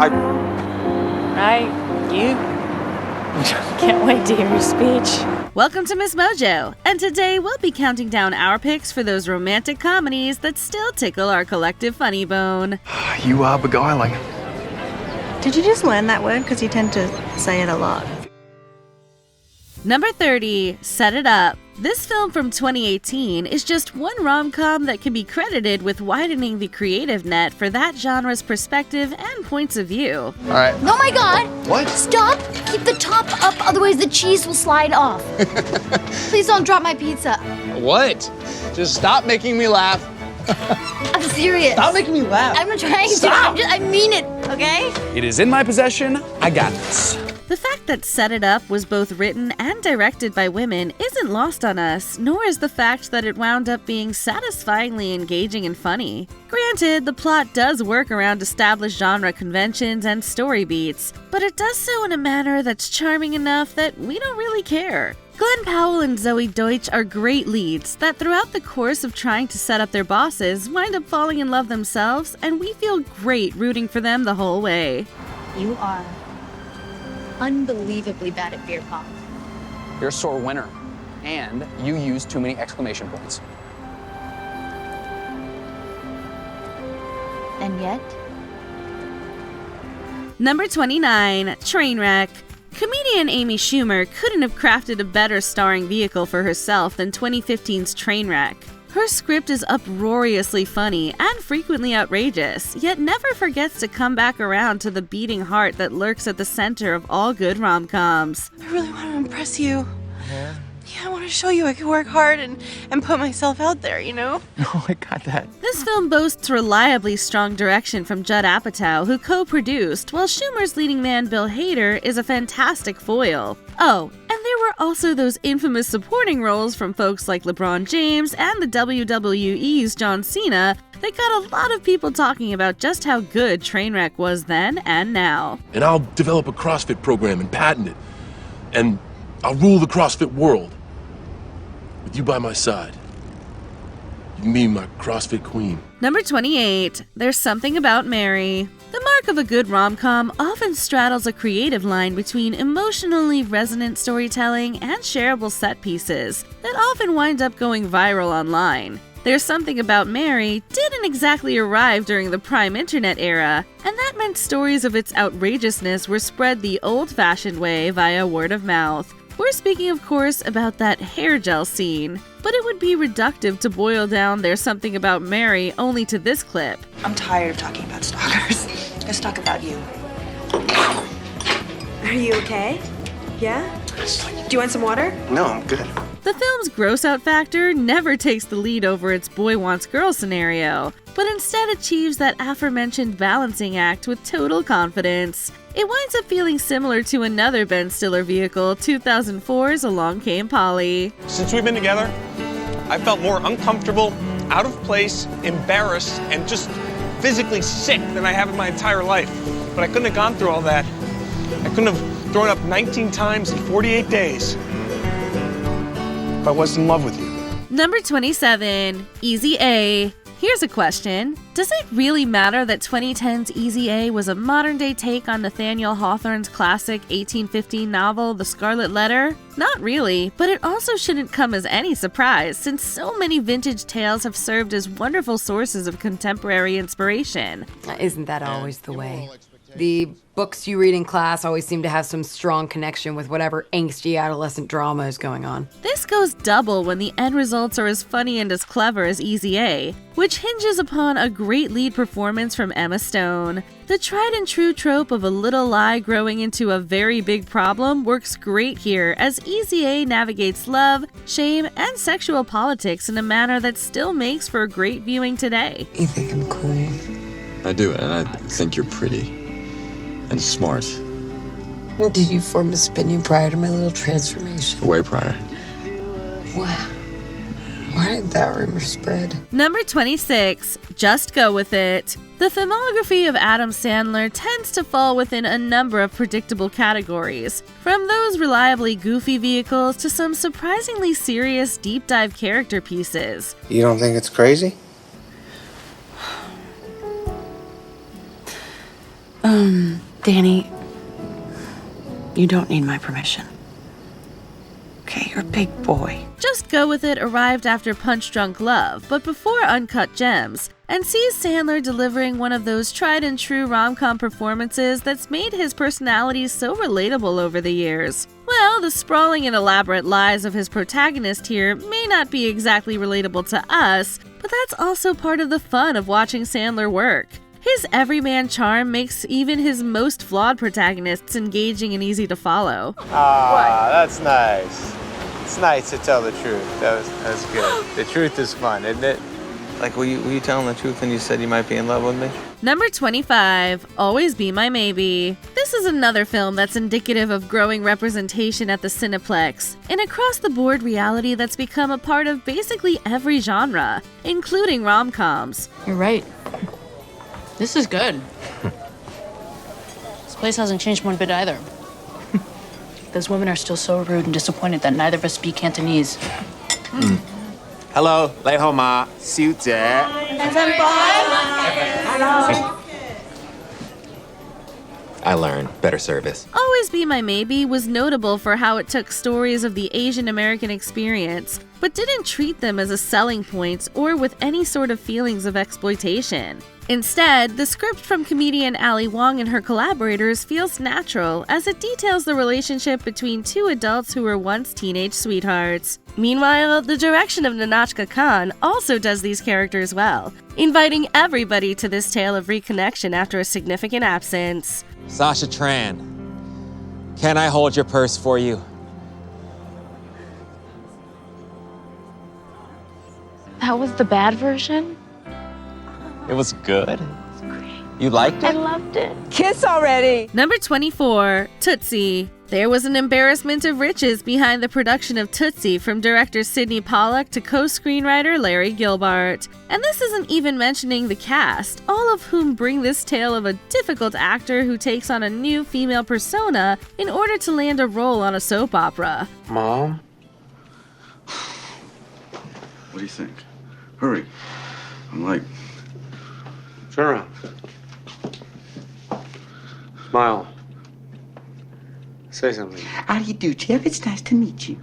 Right, you? Can't wait to hear your speech. Welcome to MsMojo, and today we'll be counting down our picks for those romantic comedies that still tickle our collective funny bone. You are beguiling. Did you just learn that word? Because you tend to say it a lot. Number 30, Set It Up. This film from 2018 is just one rom-com that can be credited with widening the creative net for that genre's perspective and points of view. All right. Oh my God! What? Stop! Keep the top up, otherwise the cheese will slide off. Please don't drop my pizza. What? Just stop making me laugh. I'm serious. Stop making me laugh. I'm not trying Stop. to. I mean it, okay? It is in my possession. I got this. The fact that Set It Up was both written and directed by women isn't lost on us, nor is the fact that it wound up being satisfyingly engaging and funny. Granted, the plot does work around established genre conventions and story beats, but it does so in a manner that's charming enough that we don't really care. Glenn Powell and Zoe Deutsch are great leads that throughout the course of trying to set up their bosses wind up falling in love themselves, and we feel great rooting for them the whole way. You are unbelievably bad at beer pong. You're a sore winner, and you use too many exclamation points. And yet? Number 29, Trainwreck. Comedian Amy Schumer couldn't have crafted a better starring vehicle for herself than 2015's Trainwreck. Her script is uproariously funny and frequently outrageous, yet never forgets to come back around to the beating heart that lurks at the center of all good rom-coms. I really want to impress you. Yeah, I want to show you I can work hard and put myself out there, you know? Oh, I got that. This film boasts reliably strong direction from Judd Apatow, who co-produced, while Schumer's leading man Bill Hader is a fantastic foil. Oh, and there were also those infamous supporting roles from folks like LeBron James and the WWE's John Cena that got a lot of people talking about just how good Trainwreck was then and now. And I'll develop a CrossFit program and patent it. And I'll rule the CrossFit world. With you by my side. You can be my CrossFit queen. Number 28, There's Something About Mary. The mark of a good rom-com often straddles a creative line between emotionally resonant storytelling and shareable set pieces that often wind up going viral online. There's Something About Mary didn't exactly arrive during the prime internet era, and that meant stories of its outrageousness were spread the old-fashioned way via word of mouth. We're speaking, of course, about that hair gel scene, but it would be reductive to boil down There's Something About Mary only to this clip. I'm tired of talking about stalkers. Let's talk about you. Are you okay? Yeah? Do you want some water? No, I'm good. The film's gross-out factor never takes the lead over its boy wants girl scenario, but instead achieves that aforementioned balancing act with total confidence. It winds up feeling similar to another Ben Stiller vehicle, 2004's Along Came Polly. Since we've been together, I felt more uncomfortable, out of place, embarrassed, and just physically sick than I have in my entire life. But I couldn't have gone through all that. I couldn't have thrown up 19 times in 48 days if I wasn't in love with you. Number 27, Easy A. Here's a question. Does it really matter that 2010's Easy A was a modern-day take on Nathaniel Hawthorne's classic 1815 novel, The Scarlet Letter? Not really, but it also shouldn't come as any surprise, since so many vintage tales have served as wonderful sources of contemporary inspiration. Isn't that always the way? The books you read in class always seem to have some strong connection with whatever angsty adolescent drama is going on. This goes double when the end results are as funny and as clever as Easy A, which hinges upon a great lead performance from Emma Stone. The tried and true trope of a little lie growing into a very big problem works great here as Easy A navigates love, shame, and sexual politics in a manner that still makes for a great viewing today. You think I'm cool? I do, and I think you're pretty. And smart. Well, did you form this opinion prior to my little transformation? Way prior. Wow. Why did that rumor spread? Number 26, Just Go With It. The filmography of Adam Sandler tends to fall within a number of predictable categories, from those reliably goofy vehicles to some surprisingly serious deep dive character pieces. You don't think it's crazy? Danny, you don't need my permission. Okay, you're a big boy. Just Go With It arrived after Punch Drunk Love, but before Uncut Gems, and sees Sandler delivering one of those tried and true rom-com performances that's made his personality so relatable over the years. Well, the sprawling and elaborate lies of his protagonist here may not be exactly relatable to us, but that's also part of the fun of watching Sandler work. His everyman charm makes even his most flawed protagonists engaging and easy to follow. That's nice. It's nice to tell the truth. That's good. The truth is fun, isn't it? Like, were you telling the truth when you said you might be in love with me? Number 25, Always Be My Maybe. This is another film that's indicative of growing representation at the Cineplex, an across-the-board reality that's become a part of basically every genre, including rom-coms. You're right. This is good. This place hasn't changed one bit either. Those women are still so rude and disappointed that neither of us speak Cantonese. Hello, 你好嗎，小姐？ I learned better service. Always Be My Maybe was notable for how it took stories of the Asian American experience, but didn't treat them as a selling point or with any sort of feelings of exploitation. Instead, the script from comedian Ali Wong and her collaborators feels natural as it details the relationship between two adults who were once teenage sweethearts. Meanwhile, the direction of Nanachka Khan also does these characters well, inviting everybody to this tale of reconnection after a significant absence. Sasha Tran, can I hold your purse for you? That was the bad version? It was good. You liked I it? loved it. Kiss already! Number 24, Tootsie. There was an embarrassment of riches behind the production of Tootsie from director Sidney Pollack to co-screenwriter Larry Gilbart. And this isn't even mentioning the cast, all of whom bring this tale of a difficult actor who takes on a new female persona in order to land a role on a soap opera. Mom? What do you think? Hurry. I'm like... Turn around. Smile. Say something. How do you do, Jeff? It's nice to meet you.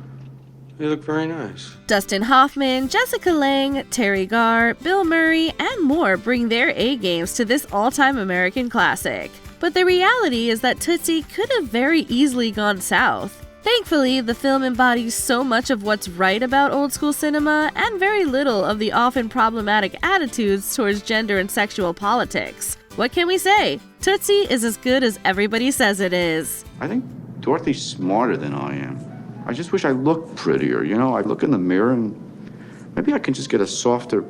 You look very nice. Dustin Hoffman, Jessica Lange, Terry Garr, Bill Murray, and more bring their A-games to this all-time American classic. But the reality is that Tootsie could have very easily gone south. Thankfully, the film embodies so much of what's right about old-school cinema and very little of the often problematic attitudes towards gender and sexual politics. What can we say? Tootsie is as good as everybody says it is. I think Dorothy's smarter than I am. I just wish I looked prettier, you know? I look in the mirror and maybe I can just get a softer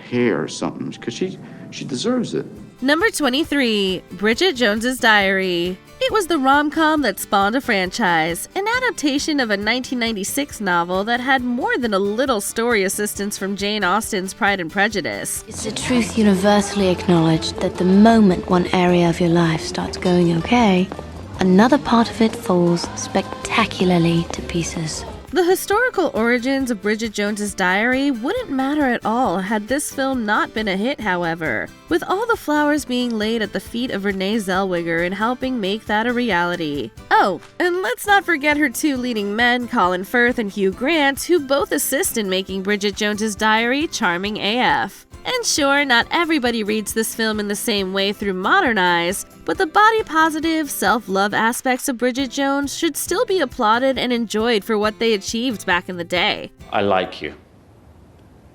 hair or something, because she deserves it. Number 23, Bridget Jones's Diary. It was the rom-com that spawned a franchise, an adaptation of a 1996 novel that had more than a little story assistance from Jane Austen's Pride and Prejudice. It's a truth universally acknowledged that the moment one area of your life starts going okay, another part of it falls spectacularly to pieces. The historical origins of Bridget Jones's Diary wouldn't matter at all had this film not been a hit, however, with all the flowers being laid at the feet of Renee Zellweger in helping make that a reality. Oh, and let's not forget her two leading men, Colin Firth and Hugh Grant, who both assist in making Bridget Jones's Diary charming AF. And sure, not everybody reads this film in the same way through modern eyes, but the body-positive, self-love aspects of Bridget Jones should still be applauded and enjoyed for what they achieved back in the day. I like you.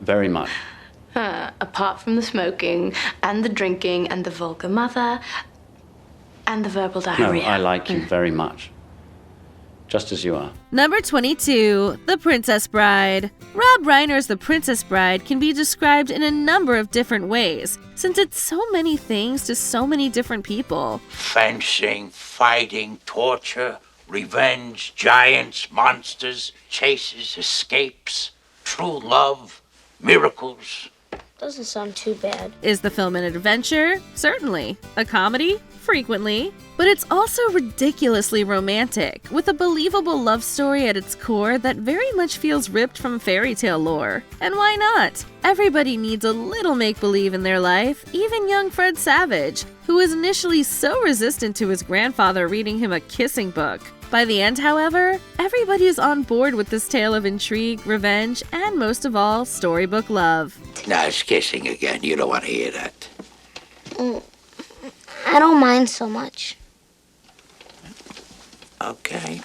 Very much. Apart from the smoking, and the drinking, and the vulgar mother, and the verbal diarrhea. No, I like you very much. Just as you are. Number 22, The Princess Bride. Rob Reiner's The Princess Bride can be described in a number of different ways, since it's so many things to so many different people. Fencing, fighting, torture, revenge, giants, monsters, chases, escapes, true love, miracles. Doesn't sound too bad. Is the film an adventure? Certainly. A comedy? Frequently. But it's also ridiculously romantic, with a believable love story at its core that very much feels ripped from fairy tale lore. And why not? Everybody needs a little make-believe in their life, even young Fred Savage, who was initially so resistant to his grandfather reading him a kissing book. By the end, however, everybody is on board with this tale of intrigue, revenge, and most of all, storybook love. Now it's kissing again. You don't want to hear that. I don't mind so much. Okay.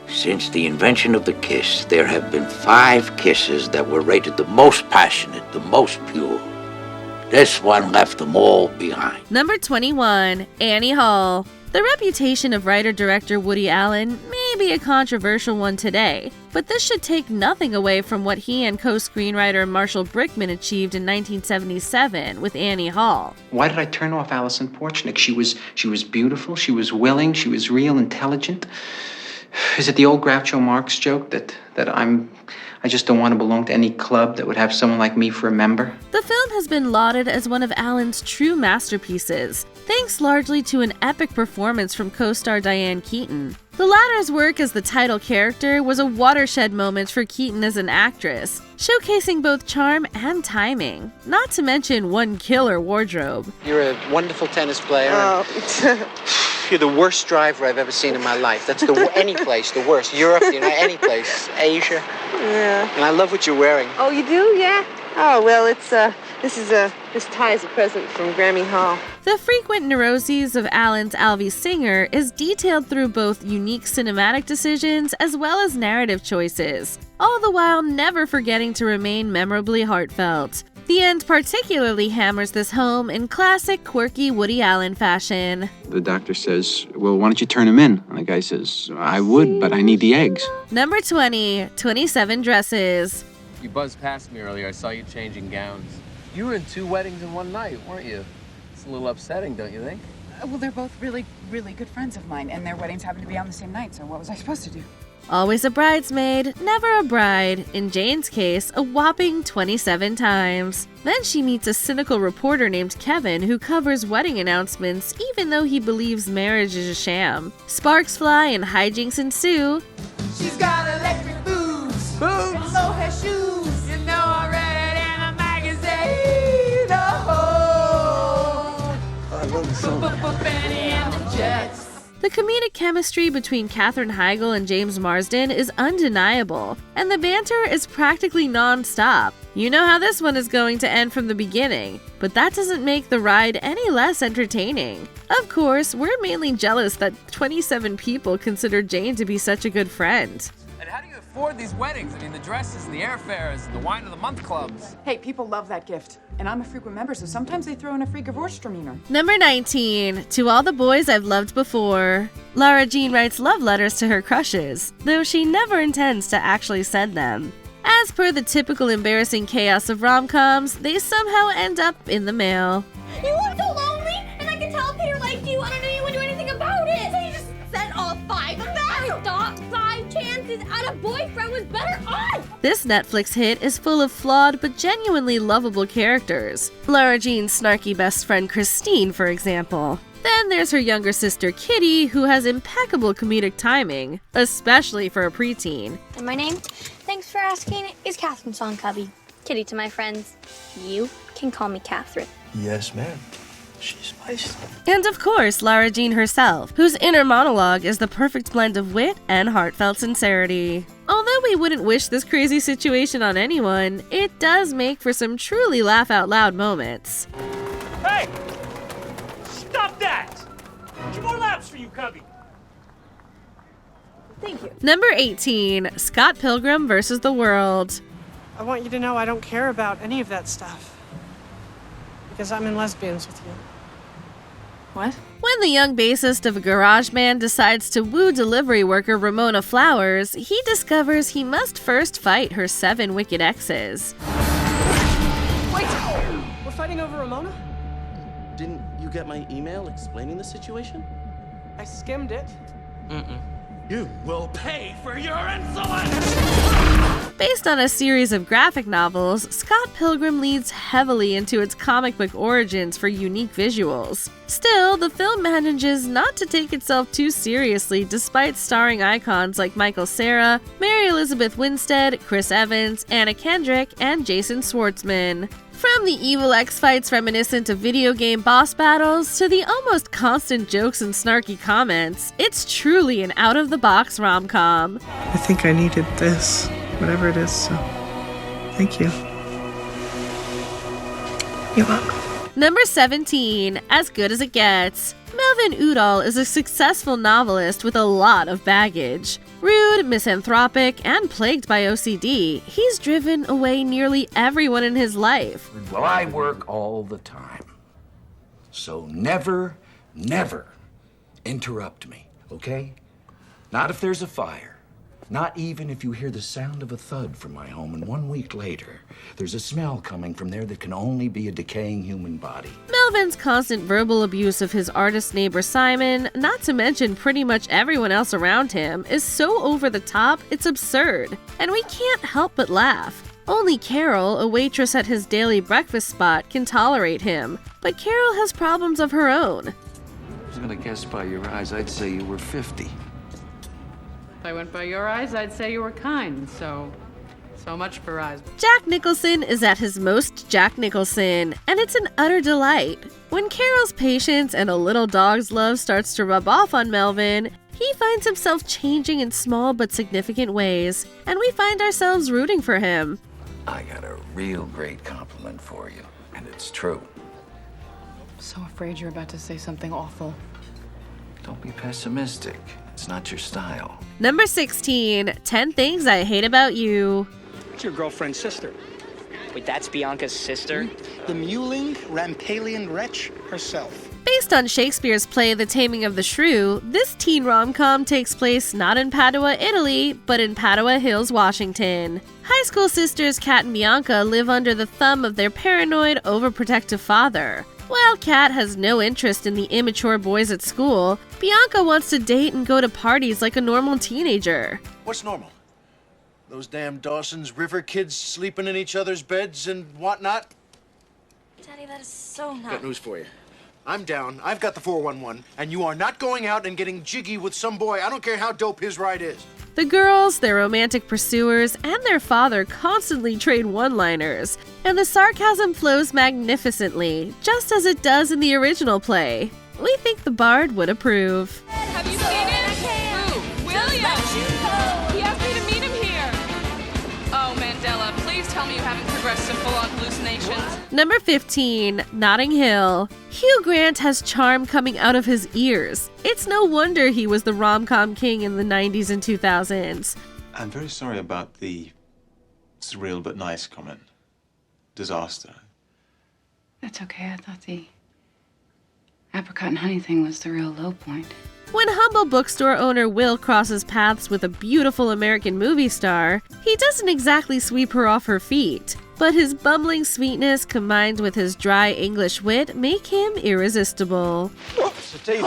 Since the invention of the kiss, there have been 5 kisses that were rated the most passionate, the most pure. This one left them all behind. Number 21, Annie Hall. The reputation of writer-director Woody Allen may be a controversial one today, but this should take nothing away from what he and co-screenwriter Marshall Brickman achieved in 1977 with Annie Hall. Why did I turn off Alison Porchnick? She was beautiful, she was willing, she was real, intelligent. Is it the old Groucho Marx joke that I just don't want to belong to any club that would have someone like me for a member? The film has been lauded as one of Allen's true masterpieces, thanks largely to an epic performance from co-star Diane Keaton. The latter's work as the title character was a watershed moment for Keaton as an actress, showcasing both charm and timing, not to mention one killer wardrobe. You're a wonderful tennis player. Oh. You're the worst driver I've ever seen in my life. That's any place, the worst. Europe, any place. Asia. Yeah. And I love what you're wearing. Oh, you do? Yeah? Oh, well, this tie is a present from Grammy Hall. The frequent neuroses of Allen's Alvy Singer is detailed through both unique cinematic decisions as well as narrative choices, all the while never forgetting to remain memorably heartfelt. The end particularly hammers this home in classic, quirky Woody Allen fashion. The doctor says, well, why don't you turn him in? And the guy says, I would, but I need the eggs. Number 20, 27 Dresses. You buzzed past me earlier. I saw you changing gowns. You were in 2 weddings in one night, weren't you? It's a little upsetting, don't you think? Well, they're both really, really good friends of mine, and their weddings happen to be on the same night, so what was I supposed to do? Always a bridesmaid, never a bride. In Jane's case, a whopping 27 times. Then she meets a cynical reporter named Kevin who covers wedding announcements even though he believes marriage is a sham. Sparks fly and hijinks ensue. She's got electric boots and low hair shoes. You know I read it in a magazine. Oh, I love the song. Benny and the Jets. The comedic chemistry between Katherine Heigl and James Marsden is undeniable, and the banter is practically non-stop. You know how this one is going to end from the beginning, but that doesn't make the ride any less entertaining. Of course, we're mainly jealous that 27 people consider Jane to be such a good friend. And how do you afford these weddings? I mean, the dresses and the airfares and the wine of the month clubs. Hey, people love that gift. And I'm a frequent member, so sometimes they throw in a free Gewürztraminer. Number 19, To All the Boys I've Loved Before. Lara Jean writes love letters to her crushes, though she never intends to actually send them. As per the typical embarrassing chaos of rom-coms, they somehow end up in the mail. You look so lonely, and I can tell Peter liked you, and I know you wouldn't do anything about it. So you just sent all 5 of them? Stop. 5 chances at a boyfriend was better on. This Netflix hit is full of flawed but genuinely lovable characters. Lara Jean's snarky best friend Christine, for example. Then there's her younger sister Kitty, who has impeccable comedic timing, especially for a preteen. And my name, thanks for asking, is Catherine Songcubby. Kitty to my friends. You can call me Catherine. Yes, ma'am. She's nice. And of course, Lara Jean herself, whose inner monologue is the perfect blend of wit and heartfelt sincerity. Although we wouldn't wish this crazy situation on anyone, it does make for some truly laugh-out-loud moments. Hey! Stop that! 2 more laps for you, Cubby. Thank you. Number 18, Scott Pilgrim vs. the World. I want you to know I don't care about any of that stuff. Because I'm in lesbians with you. What? When the young bassist of a garage band decides to woo delivery worker Ramona Flowers, he discovers he must first fight her 7 wicked exes. Wait! We're fighting over Ramona? Didn't you get my email explaining the situation? I skimmed it. You will pay for your insolence! Based on a series of graphic novels, Scott Pilgrim leads heavily into its comic book origins for unique visuals. Still, the film manages not to take itself too seriously despite starring icons like Michael Cera, Mary Elizabeth Winstead, Chris Evans, Anna Kendrick, and Jason Schwartzman. From the evil X-fights reminiscent of video game boss battles to the almost constant jokes and snarky comments, it's truly an out-of-the-box rom-com. I think I needed this, whatever it is, so thank you. You're welcome. Number 17, As Good as It Gets. Melvin Udall is a successful novelist with a lot of baggage. Rude, misanthropic, and plagued by OCD, he's driven away nearly everyone in his life. Well, I work all the time. So never, never interrupt me, okay? Not if there's a fire. Not even if you hear the sound of a thud from my home, and 1 week later, there's a smell coming from there that can only be a decaying human body. Melvin's constant verbal abuse of his artist neighbor Simon, not to mention pretty much everyone else around him, is so over the top it's absurd, and we can't help but laugh. Only Carol, a waitress at his daily breakfast spot, can tolerate him, but Carol has problems of her own. I was gonna guess by your eyes, I'd say you were 50. If I went by your eyes, I'd say you were kind, so much for eyes. Jack Nicholson is at his most Jack Nicholson, and it's an utter delight. When Carol's patience and a little dog's love starts to rub off on Melvin, he finds himself changing in small but significant ways, and we find ourselves rooting for him. I got a real great compliment for you, and it's true. I'm so afraid you're about to say something awful. Don't be pessimistic. It's not your style. Number 16, 10 Things I Hate About You. It's your girlfriend's sister. Wait, that's Bianca's sister? The mewling, Rampalian wretch herself. Based on Shakespeare's play The Taming of the Shrew, this teen rom-com takes place not in Padua, Italy, but in Padua Hills, Washington. High school sisters Kat and Bianca live under the thumb of their paranoid, overprotective father. While Kat has no interest in the immature boys at school, Bianca wants to date and go to parties like a normal teenager. What's normal? Those damn Dawson's River kids sleeping in each other's beds and whatnot? Daddy, that is so not. Got news for you. I'm down. I've got the 411, and you are not going out and getting jiggy with some boy. I don't care how dope his ride is. The girls, their romantic pursuers, and their father constantly trade one-liners, and the sarcasm flows magnificently, just as it does in the original play. We think the Bard would approve. Have you seen it? Who? William! He asked me to meet him here. Oh, Mandela, please tell me you haven't progressed to full-on hallucinations. Number 15, Notting Hill. Hugh Grant has charm coming out of his ears. It's no wonder he was the rom-com king in the 90s and 2000s. I'm very sorry about the surreal but nice comment. Disaster. That's okay. I thought the apricot and honey thing was the real low point. When humble bookstore owner Will crosses paths with a beautiful American movie star, he doesn't exactly sweep her off her feet. But his bumbling sweetness combined with his dry English wit make him irresistible. It's a tease.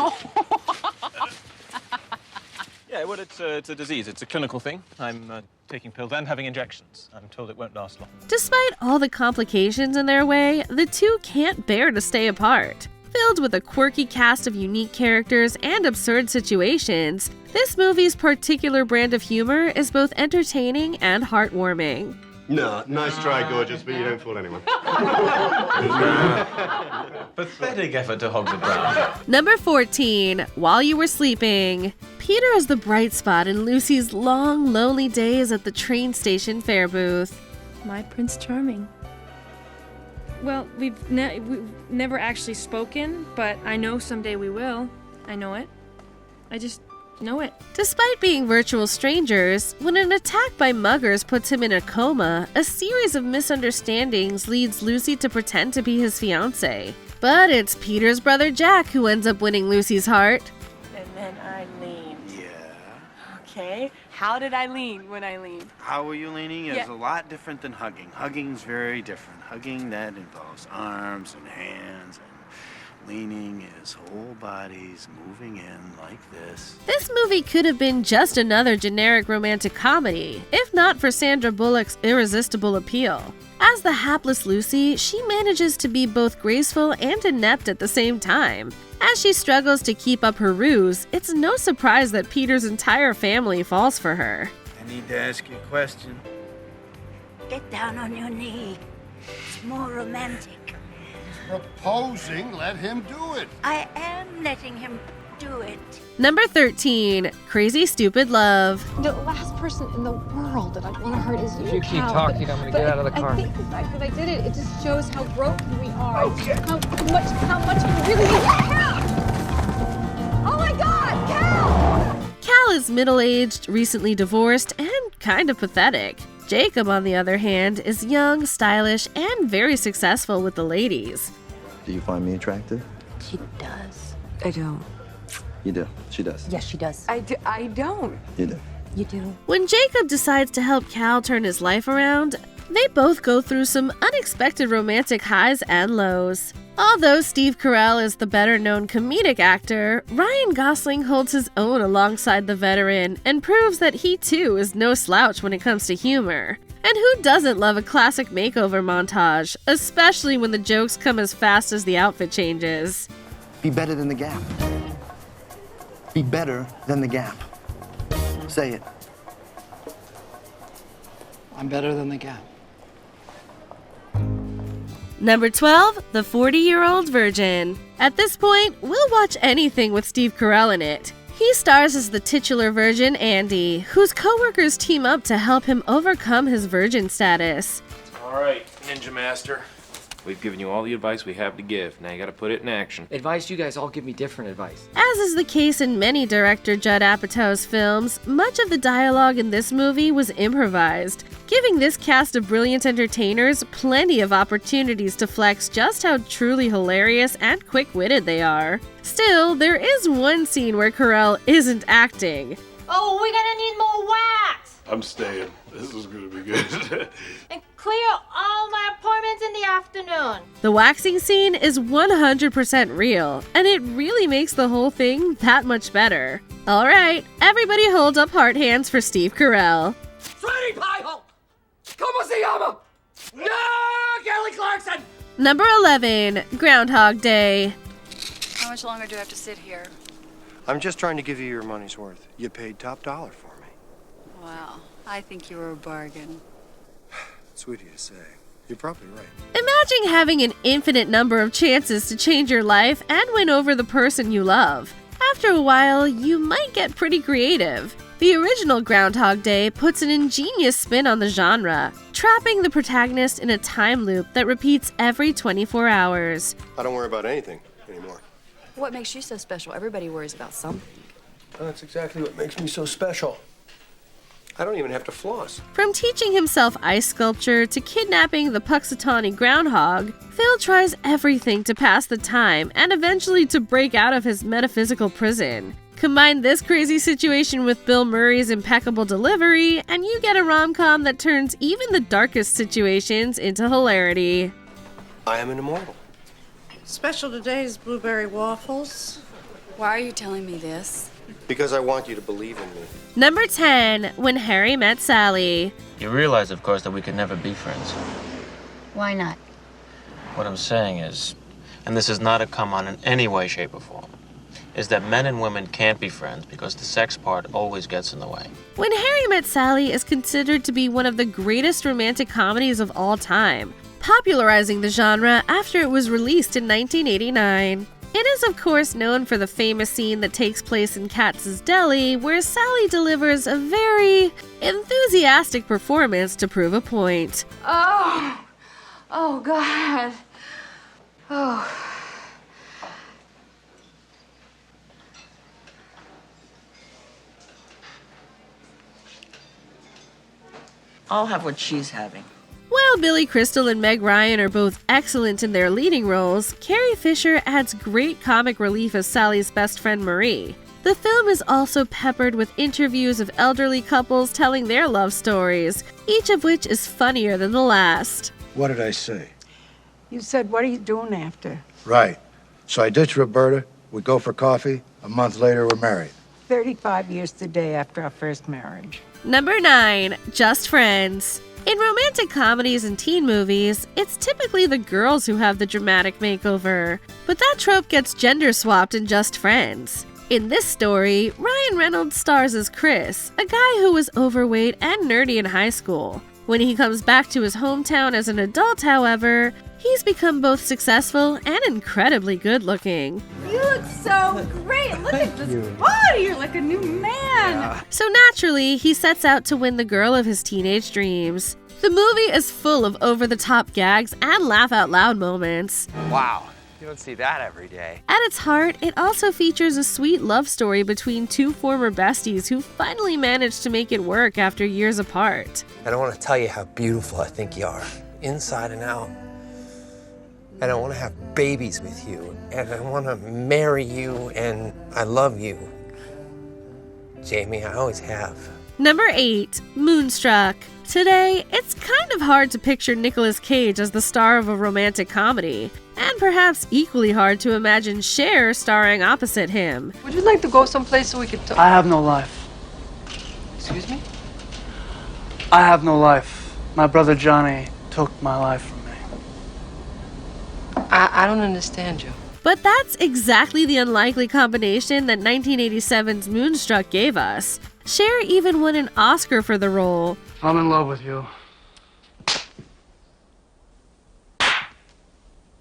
Yeah, well, it's a disease. It's a clinical thing. I'm taking pills and having injections. I'm told it won't last long. Despite all the complications in their way, the two can't bear to stay apart. Filled with a quirky cast of unique characters and absurd situations, this movie's particular brand of humor is both entertaining and heartwarming. No, nice try, gorgeous, but you don't fool anyone. Pathetic effort to hog the brown. Number 14, While You Were Sleeping. Peter is the bright spot in Lucy's long, lonely days at the train station fare booth. My Prince Charming. Well, we've never actually spoken, but I know someday we will. I know it. I just know it. Despite being virtual strangers, when an attack by muggers puts him in a coma, a series of misunderstandings leads Lucy to pretend to be his fiancé. But it's Peter's brother Jack who ends up winning Lucy's heart. And then I leaned. Yeah. Okay. How did I lean when I leaned? How were you leaning? It's Yeah. a lot different than hugging. Hugging's very different. Hugging, that involves arms and hands and leaning, his whole body's moving in like this. This movie could have been just another generic romantic comedy, if not for Sandra Bullock's irresistible appeal. As the hapless Lucy, she manages to be both graceful and inept at the same time. As she struggles to keep up her ruse, it's no surprise that Peter's entire family falls for her. I need to ask you a question. Get down on your knee. It's more romantic. Proposing, let him do it. I am letting him do it. Number 13, Crazy Stupid Love. The last person in the world that I want to hurt is you. If you keep talking, I'm going to get out of the car. I think the fact that I did it just shows how broken we are. Okay. How much we really need help. Oh my God, Cal! Cal is middle-aged, recently divorced, and kind of pathetic. Jacob, on the other hand, is young, stylish, and very successful with the ladies. Do you find me attractive? She does. I don't. You do. She does. Yes, she does. I don't. You do. You do. When Jacob decides to help Cal turn his life around, they both go through some unexpected romantic highs and lows. Although Steve Carell is the better-known comedic actor, Ryan Gosling holds his own alongside the veteran and proves that he too is no slouch when it comes to humor. And who doesn't love a classic makeover montage, especially when the jokes come as fast as the outfit changes? Be better than the Gap. Be better than the Gap. Say it. I'm better than the Gap. Number 12, The 40-Year-Old Virgin. At this point, we'll watch anything with Steve Carell in it. He stars as the titular virgin, Andy, whose co-workers team up to help him overcome his virgin status. All right, Ninja Master. We've given you all the advice we have to give. Now you gotta put it in action. Advice? You guys all give me different advice. As is the case in many director Judd Apatow's films, much of the dialogue in this movie was improvised, giving this cast of brilliant entertainers plenty of opportunities to flex just how truly hilarious and quick-witted they are. Still, there is one scene where Carell isn't acting. Oh, we're gonna need more wax! I'm staying. This is gonna be good. And clear all my appointments in the afternoon. The waxing scene is 100% real, and it really makes the whole thing that much better. Alright, everybody hold up heart hands for Steve Carell. Sweetie pie hole! ¿Cómo se llama? No, Kelly Clarkson! Number 11, Groundhog Day. How much longer do I have to sit here? I'm just trying to give you your money's worth. You paid top dollar for me. Wow, I think you were a bargain. Sweet of you to say. You're probably right. Imagine having an infinite number of chances to change your life and win over the person you love. After a while, you might get pretty creative. The original Groundhog Day puts an ingenious spin on the genre, trapping the protagonist in a time loop that repeats every 24 hours. I don't worry about anything anymore. What makes you so special? Everybody worries about something. Well, that's exactly what makes me so special. I don't even have to floss. From teaching himself ice sculpture to kidnapping the Puxatawny groundhog, Phil tries everything to pass the time and eventually to break out of his metaphysical prison. Combine this crazy situation with Bill Murray's impeccable delivery, and you get a rom-com that turns even the darkest situations into hilarity. I am an immortal. Special today is blueberry waffles. Why are you telling me this? Because I want you to believe in me. Number 10, When Harry Met Sally. You realize, of course, that we could never be friends. Why not? What I'm saying is, and this is not a come on in any way, shape, or form, is that men and women can't be friends because the sex part always gets in the way. When Harry Met Sally is considered to be one of the greatest romantic comedies of all time, popularizing the genre after it was released in 1989. It is, of course, known for the famous scene that takes place in Katz's Deli, where Sally delivers a very enthusiastic performance to prove a point. Oh God. Oh. I'll have what she's having. While Billy Crystal and Meg Ryan are both excellent in their leading roles, Carrie Fisher adds great comic relief as Sally's best friend Marie. The film is also peppered with interviews of elderly couples telling their love stories, each of which is funnier than the last. What did I say? You said, what are you doing after? Right. So I ditched Roberta, we go for coffee, a month later we're married. 35 years today after our first marriage. Number 9, Just Friends. In romantic comedies and teen movies, it's typically the girls who have the dramatic makeover. But that trope gets gender swapped in Just Friends. In this story, Ryan Reynolds stars as Chris, a guy who was overweight and nerdy in high school. When he comes back to his hometown as an adult, however, he's become both successful and incredibly good-looking. You look so great. Look at this body. You're like a new man. So naturally, he sets out to win the girl of his teenage dreams. The movie is full of over-the-top gags and laugh-out-loud moments. Wow, you don't see that every day. At its heart, it also features a sweet love story between two former besties who finally managed to make it work after years apart. I don't want to tell you how beautiful I think you are, inside and out. And I want to have babies with you, and I want to marry you, and I love you. Jamie, I always have. Number 8, Moonstruck. Today, it's kind of hard to picture Nicolas Cage as the star of a romantic comedy, and perhaps equally hard to imagine Cher starring opposite him. Would you like to go someplace so we could talk? I have no life. Excuse me? I have no life. My brother Johnny took my life from me. I don't understand you. But that's exactly the unlikely combination that 1987's Moonstruck gave us. Cher even won an Oscar for the role. I'm in love with you.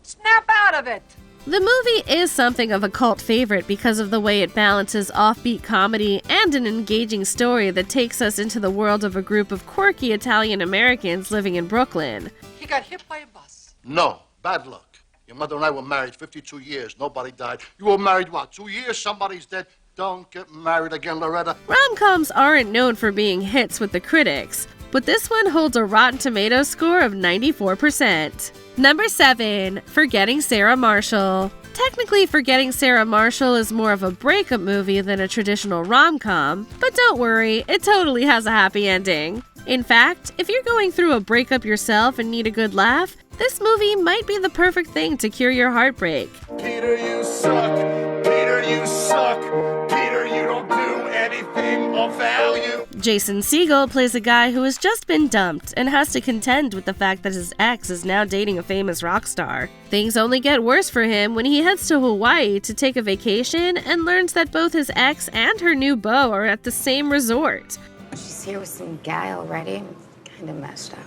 Snap out of it. The movie is something of a cult favorite because of the way it balances offbeat comedy and an engaging story that takes us into the world of a group of quirky Italian Americans living in Brooklyn. He got hit by a bus. No, bad luck. Your mother and I were married 52 years. Nobody died. You were married, what, 2 years? Somebody's dead. Don't get married again, Loretta. Rom-coms aren't known for being hits with the critics, but this one holds a Rotten Tomatoes score of 94%. Number 7, Forgetting Sarah Marshall. Technically, Forgetting Sarah Marshall is more of a breakup movie than a traditional rom-com, but don't worry, it totally has a happy ending. In fact, if you're going through a breakup yourself and need a good laugh, this movie might be the perfect thing to cure your heartbreak. Peter, you suck. Peter, you suck. Peter, you don't do anything of value. Jason Segel plays a guy who has just been dumped and has to contend with the fact that his ex is now dating a famous rock star. Things only get worse for him when he heads to Hawaii to take a vacation and learns that both his ex and her new beau are at the same resort. She's here with some guy already. Kind of messed up.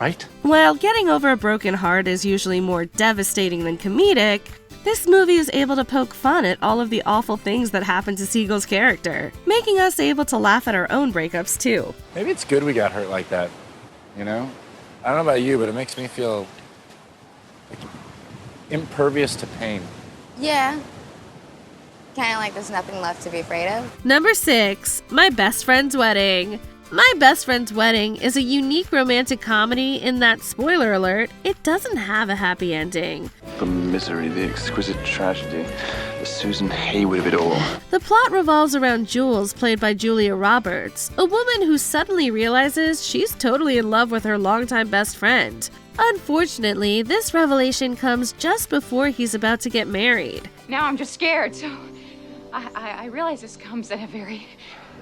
Right? While getting over a broken heart is usually more devastating than comedic, this movie is able to poke fun at all of the awful things that happen to Segel's character, making us able to laugh at our own breakups too. Maybe it's good we got hurt like that, you know? I don't know about you, but it makes me feel like impervious to pain. Yeah. Kind of like there's nothing left to be afraid of. Number 6, My Best Friend's Wedding. My Best Friend's Wedding is a unique romantic comedy in that, spoiler alert, it doesn't have a happy ending. The misery, the exquisite tragedy, the Susan Haywood of it all. The plot revolves around Jules, played by Julia Roberts, a woman who suddenly realizes she's totally in love with her longtime best friend. Unfortunately, this revelation comes just before he's about to get married. Now I'm just scared, so I realize this comes at a very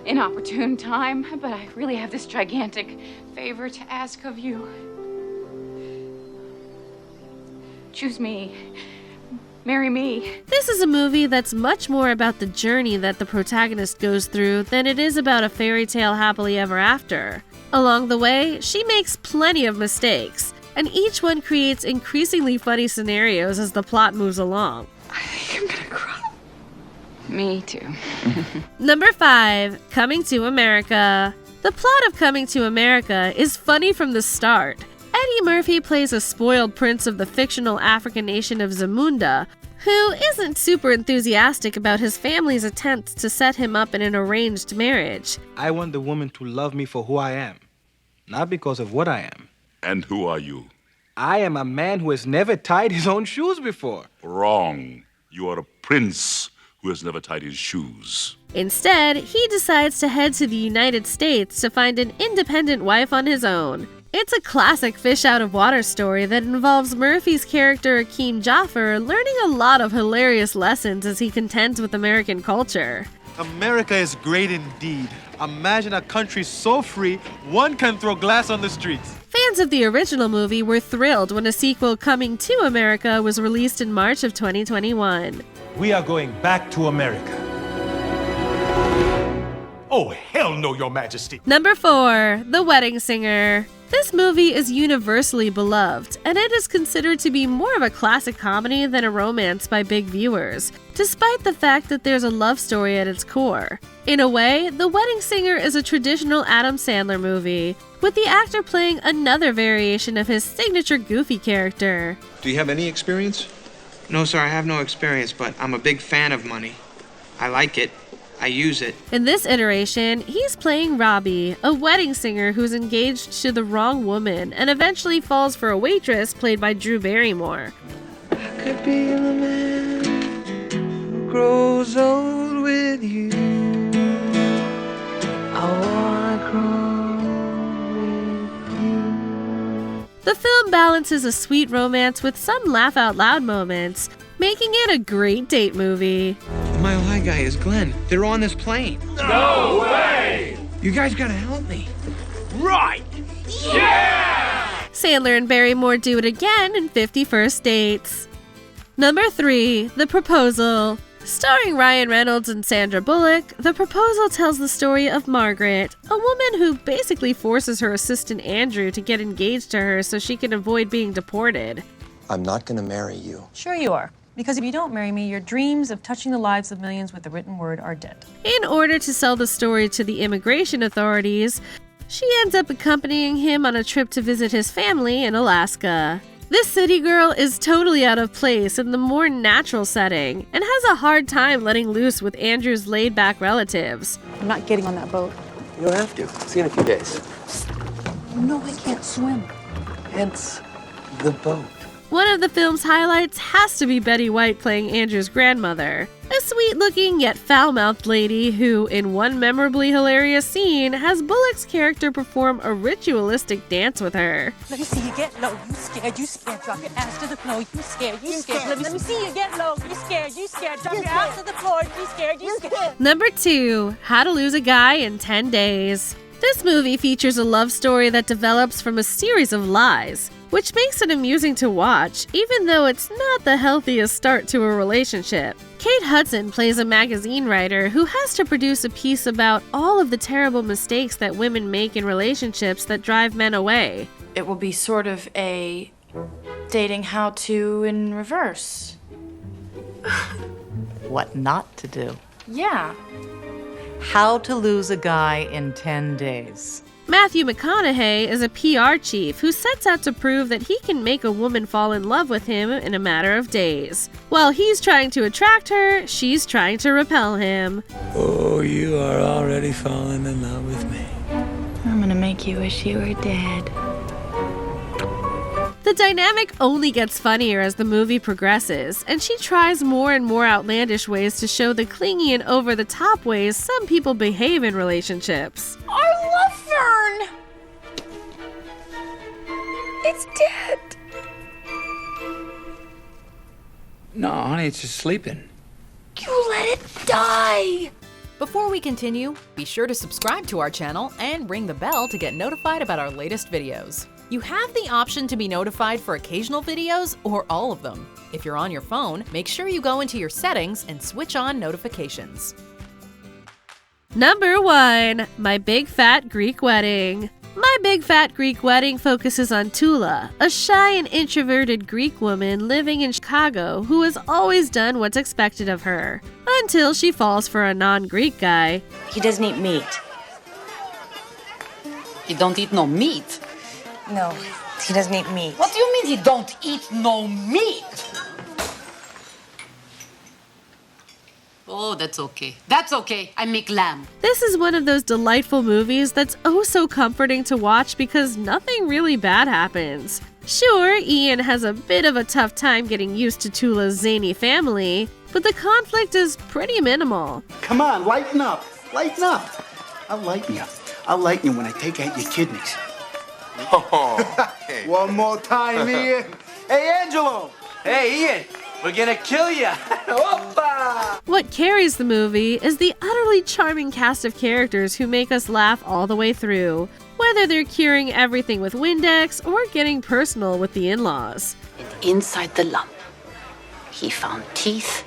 inopportune time, but I really have this gigantic favor to ask of you. Choose me. Marry me. This is a movie that's much more about the journey that the protagonist goes through than it is about a fairy tale happily ever after. Along the way, she makes plenty of mistakes, and each one creates increasingly funny scenarios as the plot moves along. I think I'm gonna cry. Me too. Number 5, Coming to America. The plot of Coming to America is funny from the start. Eddie Murphy plays a spoiled prince of the fictional African nation of Zamunda, who isn't super enthusiastic about his family's attempts to set him up in an arranged marriage. I want the woman to love me for who I am, not because of what I am. And who are you? I am a man who has never tied his own shoes before. Wrong. You are a prince who has never tied his shoes. Instead, he decides to head to the United States to find an independent wife on his own. It's a classic fish-out-of-water story that involves Murphy's character Akeem Jaffer learning a lot of hilarious lessons as he contends with American culture. America is great indeed. Imagine a country so free, one can throw glass on the streets. Fans of the original movie were thrilled when a sequel, Coming to America, was released in March of 2021. We are going back to America. Oh, hell no, Your Majesty. Number 4, The Wedding Singer. This movie is universally beloved, and it is considered to be more of a classic comedy than a romance by big viewers, despite the fact that there's a love story at its core. In a way, The Wedding Singer is a traditional Adam Sandler movie, with the actor playing another variation of his signature goofy character. Do you have any experience? No, sir, I have no experience, but I'm a big fan of money. I like it. I use it. In this iteration, he's playing Robbie, a wedding singer who's engaged to the wrong woman and eventually falls for a waitress played by Drew Barrymore. I could be the man who grows old with you. I wanna grow with you. The film balances a sweet romance with some laugh-out-loud moments, making it a great date movie. The Mile High guy is Glenn. They're on this plane. No way! You guys gotta help me. Right! Yeah! Sandler and Barrymore do it again in 50 First Dates. Number 3, The Proposal. Starring Ryan Reynolds and Sandra Bullock, The Proposal tells the story of Margaret, a woman who basically forces her assistant Andrew to get engaged to her so she can avoid being deported. I'm not gonna marry you. Sure you are. Because if you don't marry me, your dreams of touching the lives of millions with the written word are dead. In order to sell the story to the immigration authorities, she ends up accompanying him on a trip to visit his family in Alaska. This city girl is totally out of place in the more natural setting and has a hard time letting loose with Andrew's laid-back relatives. I'm not getting on that boat. You don't have to. See you in a few days. You know I can't swim. Hence the boat. One of the film's highlights has to be Betty White playing Andrew's grandmother, a sweet-looking yet foul-mouthed lady who, in one memorably hilarious scene, has Bullock's character perform a ritualistic dance with her. Let me see you get low. You scared. You scared. Drop your ass to the floor. You scared. You scared. Let me see you get low. You scared. You scared. Drop your ass to the floor. You scared. You scared. Number 2, How to Lose a Guy in 10 Days. This movie features a love story that develops from a series of lies, which makes it amusing to watch, even though it's not the healthiest start to a relationship. Kate Hudson plays a magazine writer who has to produce a piece about all of the terrible mistakes that women make in relationships that drive men away. It will be sort of a dating how-to in reverse. What not to do. Yeah. How to lose a guy in 10 days. Matthew McConaughey is a PR chief who sets out to prove that he can make a woman fall in love with him in a matter of days. While he's trying to attract her, she's trying to repel him. Oh, you are already falling in love with me. I'm gonna make you wish you were dead. The dynamic only gets funnier as the movie progresses, and she tries more and more outlandish ways to show the clingy and over-the-top ways some people behave in relationships. Our love fern! It's dead. No, honey, it's just sleeping. You let it die. Before we continue, be sure to subscribe to our channel and ring the bell to get notified about our latest videos. You have the option to be notified for occasional videos or all of them. If you're on your phone, make sure you go into your settings and switch on notifications. Number 1, My Big Fat Greek Wedding. My Big Fat Greek Wedding focuses on Tula, a shy and introverted Greek woman living in Chicago who has always done what's expected of her, until she falls for a non-Greek guy. He doesn't eat meat. He don't eat no meat? No, he doesn't eat meat. What do you mean he don't eat no meat? Oh, that's okay. That's okay. I make lamb. This is one of those delightful movies that's oh so comforting to watch because nothing really bad happens. Sure, Ian has a bit of a tough time getting used to Tula's zany family, but the conflict is pretty minimal. Come on, lighten up. Lighten up. I'll lighten you. I'll lighten you when I take out your kidneys. Oh, hey. One more time, Ian. Hey, Angelo. Hey, Ian, we're gonna kill ya. Opa! What carries the movie is the utterly charming cast of characters who make us laugh all the way through, whether they're curing everything with Windex or getting personal with the in-laws. And inside the lump, he found teeth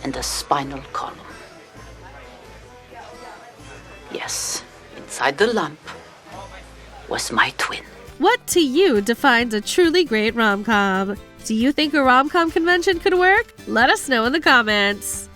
and a spinal column. Yes, inside the lump was my twin. What to you defines a truly great rom-com? Do you think a rom-com convention could work? Let us know in the comments.